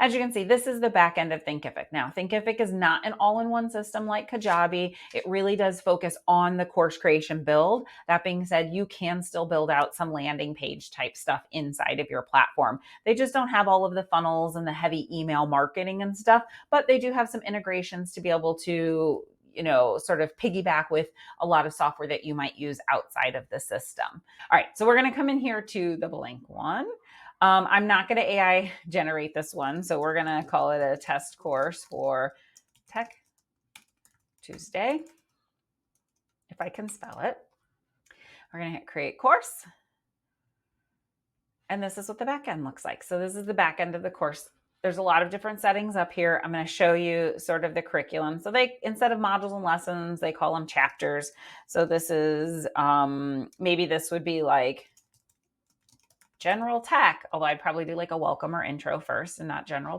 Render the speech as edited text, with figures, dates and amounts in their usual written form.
as you can see, this is the back end of Thinkific. Now, Thinkific is not an all-in-one system like Kajabi. It really does focus on the course creation build. That being said, you can still build out some landing page type stuff inside of your platform. They just don't have all of the funnels and the heavy email marketing and stuff, but they do have some integrations to be able to sort of piggyback with a lot of software that you might use outside of the system. All right, so we're going to come in here to the blank one. I'm not going to AI generate this one, so we're going to call it a test course for Tech Tuesday, if I can spell it. We're going to hit create course. And this is what the back end looks like. So this is the back end of the course. There's a lot of different settings up here. I'm going to show you sort of the curriculum. So they, instead of modules and lessons, they call them chapters. So this is, maybe this would be like general tech, although I'd probably do like a welcome or intro first and not general